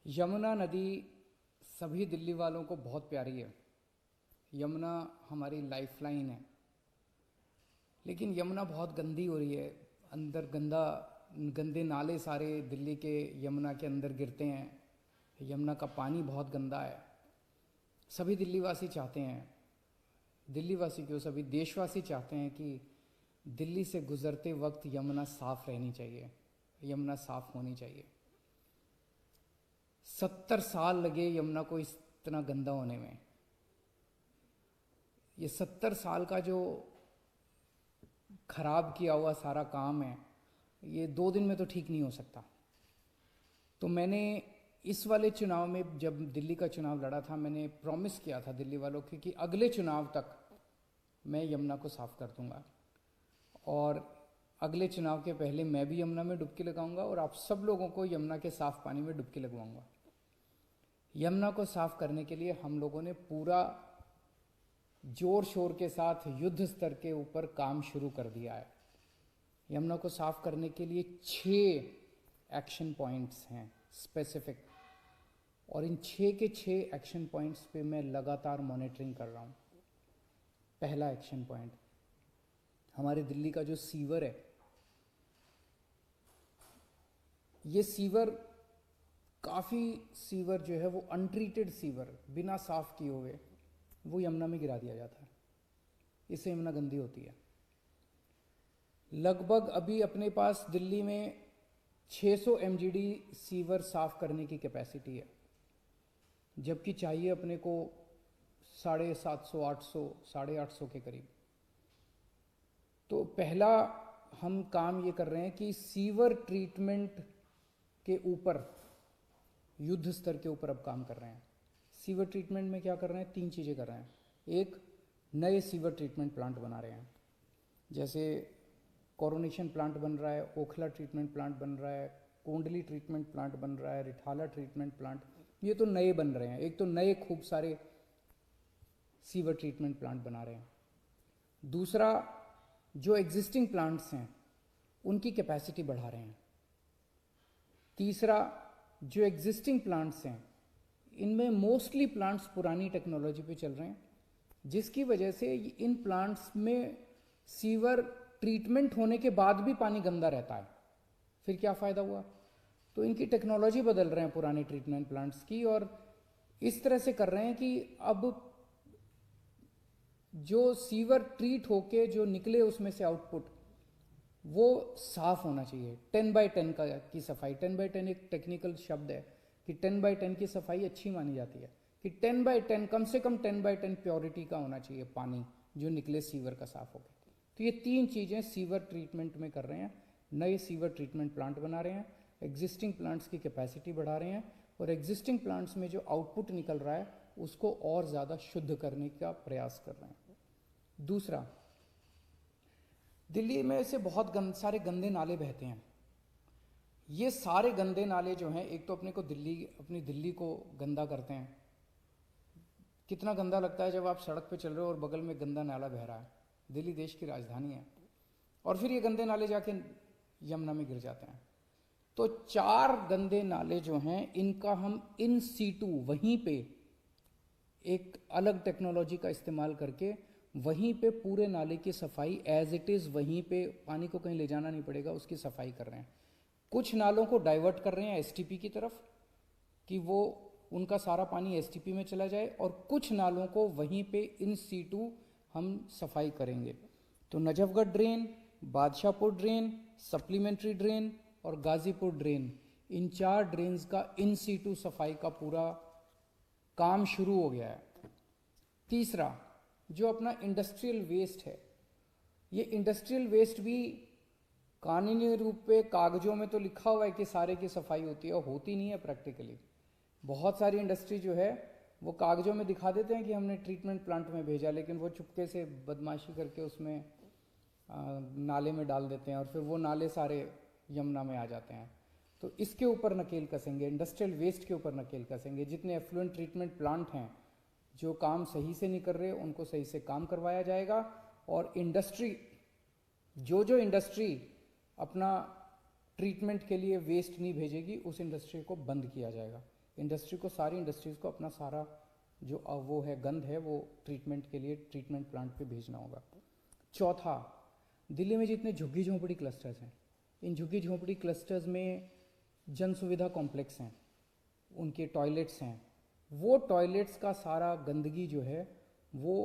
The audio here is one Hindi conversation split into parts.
यमुना नदी सभी दिल्ली वालों को बहुत प्यारी है। यमुना हमारी लाइफलाइन है। लेकिन यमुना बहुत गंदी हो रही है। अंदर गंदे नाले सारे दिल्ली के यमुना के अंदर गिरते हैं। यमुना का पानी बहुत गंदा है। सभी दिल्लीवासी चाहते हैं, दिल्लीवासी क्यों, सभी देशवासी चाहते हैं कि दिल्ली से गुजरते वक्त यमुना साफ रहनी चाहिए, यमुना साफ होनी चाहिए। 70 साल लगे यमुना को इतना गंदा होने में। ये 70 साल का जो खराब किया हुआ सारा काम है, ये 2 दिन में तो ठीक नहीं हो सकता। तो मैंने इस वाले चुनाव में, जब दिल्ली का चुनाव लड़ा था, मैंने प्रॉमिस किया था दिल्ली वालों को कि अगले चुनाव तक मैं यमुना को साफ कर दूंगा। और अगले चुनाव के पहले मैं भी यमुना में डुबकी लगाऊंगा और आप सब लोगों को यमुना के साफ पानी में डुबकी लगवाऊंगा। यमुना को साफ करने के लिए हम लोगों ने पूरा जोर शोर के साथ युद्ध स्तर के ऊपर काम शुरू कर दिया है। यमुना को साफ करने के लिए 6 एक्शन पॉइंट्स हैं स्पेसिफिक, और इन 6 के 6 एक्शन पॉइंट्स पे मैं लगातार मॉनिटरिंग कर रहा हूँ। पहला एक्शन पॉइंट, हमारे दिल्ली का जो सीवर है, ये सीवर, काफ़ी सीवर जो है वो अनट्रीटेड सीवर, बिना साफ किए हुए वो यमुना में गिरा दिया जाता है। इससे यमुना गंदी होती है। लगभग अभी अपने पास दिल्ली में 600 एमजीडी सीवर साफ करने की कैपेसिटी है, जबकि चाहिए अपने को 750, 800, 850 के करीब। तो पहला हम काम ये कर रहे हैं कि सीवर ट्रीटमेंट के ऊपर, युद्ध स्तर के ऊपर अब काम कर रहे हैं। सीवर ट्रीटमेंट में क्या कर रहे हैं? 3 चीज़ें कर रहे हैं। एक, नए सीवर ट्रीटमेंट प्लांट बना रहे हैं। जैसे कोरोनेशन प्लांट बन रहा है, ओखला ट्रीटमेंट प्लांट बन रहा है, कोंडली ट्रीटमेंट प्लांट बन रहा है, रिठाला ट्रीटमेंट प्लांट, ये तो नए बन रहे हैं। एक तो नए खूब सारे सीवर ट्रीटमेंट प्लांट बना रहे हैं। दूसरा, जो एग्जिस्टिंग प्लांट्स हैं उनकी कैपेसिटी बढ़ा रहे हैं। तीसरा, जो एग्जिस्टिंग प्लांट्स हैं इनमें मोस्टली प्लांट्स पुरानी टेक्नोलॉजी पे चल रहे हैं, जिसकी वजह से इन प्लांट्स में सीवर ट्रीटमेंट होने के बाद भी पानी गंदा रहता है। फिर क्या फ़ायदा हुआ? तो इनकी टेक्नोलॉजी बदल रहे हैं पुराने ट्रीटमेंट प्लांट्स की, और इस तरह से कर रहे हैं कि अब जो सीवर ट्रीट होके जो निकले उसमें से आउटपुट, वो साफ होना चाहिए। 10x10 की सफाई, 10x10 एक टेक्निकल शब्द है कि 10x10 की सफाई अच्छी मानी जाती है, कि 10x10, कम से कम 10x10 प्योरिटी का होना चाहिए पानी जो निकले सीवर का साफ होकर। तो ये 3 चीज़ें सीवर ट्रीटमेंट में कर रहे हैं। नए सीवर ट्रीटमेंट प्लांट बना रहे हैं, एग्जिस्टिंग प्लांट्स की कैपेसिटी बढ़ा रहे हैं, और एग्जिस्टिंग प्लांट्स में जो आउटपुट निकल रहा है उसको और ज़्यादा शुद्ध करने का प्रयास कर रहे हैं। दूसरा, दिल्ली में से बहुत सारे गंदे नाले बहते हैं। ये सारे गंदे नाले जो हैं, एक तो अपने दिल्ली को गंदा करते हैं। कितना गंदा लगता है जब आप सड़क पे चल रहे हो और बगल में गंदा नाला बह रहा है। दिल्ली देश की राजधानी है, और फिर ये गंदे नाले जाके यमुना में गिर जाते हैं। तो 4 गंदे नाले जो हैं इनका हम इन सीटू, वहीं पे एक अलग टेक्नोलॉजी का इस्तेमाल करके वहीं पे पूरे नाले की सफाई एज इट इज़, वहीं पे, पानी को कहीं ले जाना नहीं पड़ेगा, उसकी सफाई कर रहे हैं। कुछ नालों को डाइवर्ट कर रहे हैं एसटीपी की तरफ कि वो उनका सारा पानी एसटीपी में चला जाए, और कुछ नालों को वहीं पे इन सीटू हम सफाई करेंगे। तो Najafgarh drain, Badshahpur drain, supplementary drain और गाजीपुर ड्रेन, इन 4 ड्रेन्स का इन सीटू सफाई का पूरा काम शुरू हो गया है। तीसरा, जो अपना इंडस्ट्रियल वेस्ट है, ये इंडस्ट्रियल वेस्ट भी कानूनी रूप पे कागजों में तो लिखा हुआ है कि सारे की सफाई होती है, होती नहीं है प्रैक्टिकली। बहुत सारी इंडस्ट्री जो है वो कागजों में दिखा देते हैं कि हमने ट्रीटमेंट प्लांट में भेजा, लेकिन वो चुपके से बदमाशी करके उसमें नाले में डाल देते हैं, और फिर वो नाले सारे यमुना में आ जाते हैं। तो इसके ऊपर नकेल कसेंगे, इंडस्ट्रियल वेस्ट के ऊपर नकेल कसेंगे। जितने एफ्लुएंट ट्रीटमेंट प्लांट हैं जो काम सही से नहीं कर रहे, उनको सही से काम करवाया जाएगा, और इंडस्ट्री, जो इंडस्ट्री अपना ट्रीटमेंट के लिए वेस्ट नहीं भेजेगी, उस इंडस्ट्री को बंद किया जाएगा। इंडस्ट्री को, सारी इंडस्ट्रीज़ को अपना सारा जो वो है गंद है वो ट्रीटमेंट के लिए ट्रीटमेंट प्लांट पे भेजना होगा। चौथा, दिल्ली में जितने झुग्गी झोंपड़ी क्लस्टर्स हैं, इन झुग्गी झोंपड़ी क्लस्टर्स में जन सुविधा कॉम्प्लेक्स हैं, उनके टॉयलेट्स हैं, वो टॉयलेट्स का सारा गंदगी जो है वो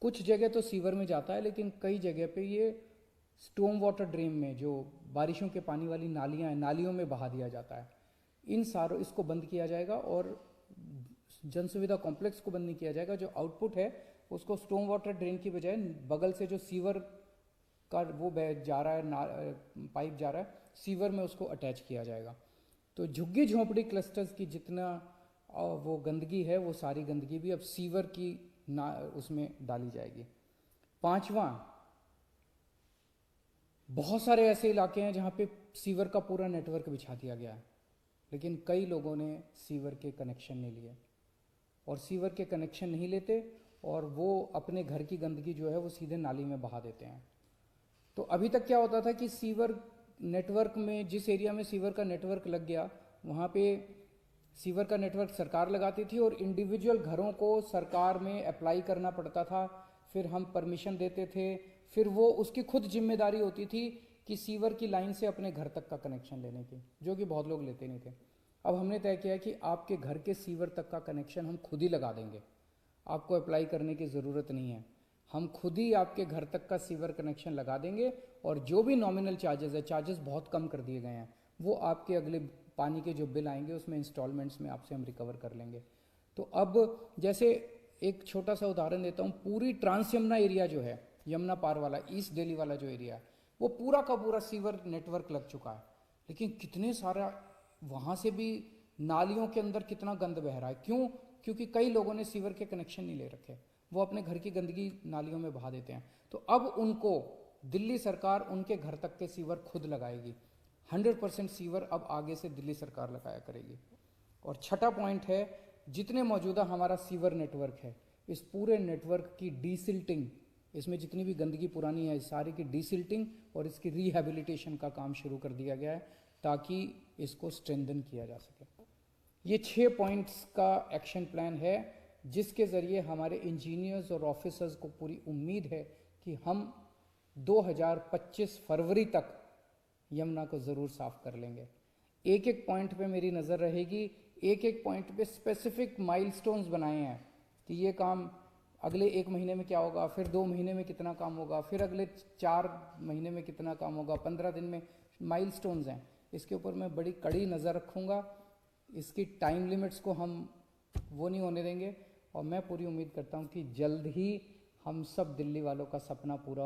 कुछ जगह तो सीवर में जाता है, लेकिन कई जगह पे ये स्टॉर्म वाटर ड्रेन में, जो बारिशों के पानी वाली नालियाँ हैं, नालियों में बहा दिया जाता है। इन सारों इसको बंद किया जाएगा और जन सुविधा कॉम्प्लेक्स को बंद नहीं किया जाएगा। जो आउटपुट है उसको स्टॉर्म वाटर ड्रेन की बजाय बगल से जो सीवर का वो जा रहा है, पाइप जा रहा है, सीवर में उसको अटैच किया जाएगा। तो झुग्गी झोंपड़ी क्लस्टर्स की जितना वो गंदगी है, वो सारी गंदगी भी अब सीवर की उसमें डाली जाएगी। पांचवा, बहुत सारे ऐसे इलाके हैं जहाँ पे सीवर का पूरा नेटवर्क बिछा दिया गया है, लेकिन कई लोगों ने सीवर के कनेक्शन नहीं लिए, और सीवर के कनेक्शन नहीं लेते और वो अपने घर की गंदगी जो है वो सीधे नाली में बहा देते हैं। तो अभी तक क्या होता था कि सीवर नेटवर्क में, जिस एरिया में सीवर का नेटवर्क लग गया, वहाँ पे सीवर का नेटवर्क सरकार लगाती थी और इंडिविजुअल घरों को सरकार में अप्लाई करना पड़ता था, फिर हम परमिशन देते थे, फिर वो उसकी खुद जिम्मेदारी होती थी कि सीवर की लाइन से अपने घर तक का कनेक्शन लेने की, जो कि बहुत लोग लेते नहीं थे। अब हमने तय किया कि आपके घर के सीवर तक का कनेक्शन हम खुद ही लगा देंगे, आपको अप्लाई करने की ज़रूरत नहीं है, हम खुद ही आपके घर तक का सीवर कनेक्शन लगा देंगे, और जो भी नॉमिनल चार्जेस है, चार्जेस बहुत कम कर दिए गए हैं, वो आपके अगले पानी के जो बिल आएंगे उसमें इंस्टॉलमेंट्स में आपसे हम रिकवर कर लेंगे। तो अब जैसे एक छोटा सा उदाहरण देता हूँ, पूरी ट्रांस यमुना एरिया जो है, यमुना पार वाला, ईस्ट दिल्ली वाला जो एरिया है, वो पूरा का पूरा सीवर नेटवर्क लग चुका है, लेकिन कितने सारा वहाँ से भी नालियों के अंदर कितना गंद बह रहा है। क्यों? क्योंकि कई लोगों ने सीवर के कनेक्शन नहीं ले रखे, वो अपने घर की गंदगी नालियों में बहा देते हैं। तो अब उनको दिल्ली सरकार उनके घर तक के सीवर खुद लगाएगी। 100% सीवर अब आगे से दिल्ली सरकार लगाया करेगी। और छठा पॉइंट है, जितने मौजूदा हमारा सीवर नेटवर्क है, इस पूरे नेटवर्क की डीसिल्टिंग, इसमें जितनी भी गंदगी पुरानी है सारी की डीसिल्टिंग और इसकी रिहैबिलिटेशन का काम शुरू कर दिया गया है, ताकि इसको स्ट्रेंथन किया जा सके। ये 6 पॉइंट्स का एक्शन प्लान है, जिसके ज़रिए हमारे इंजीनियर्स और ऑफिसर्स को पूरी उम्मीद है कि हम 2025 फरवरी तक यमुना को ज़रूर साफ कर लेंगे। एक एक पॉइंट पे मेरी नज़र रहेगी, एक एक पॉइंट पे स्पेसिफिक माइलस्टोन्स बनाए हैं कि ये काम अगले 1 महीने में क्या होगा, फिर 2 महीने में कितना काम होगा, फिर अगले 4 महीने में कितना काम होगा, 15 दिन में, माइलस्टोन्स हैं। इसके ऊपर मैं बड़ी कड़ी नज़र रखूँगा, इसकी टाइम लिमिट्स को हम वो नहीं होने देंगे, और मैं पूरी उम्मीद करता हूँ कि जल्द ही हम सब दिल्ली वालों का सपना पूरा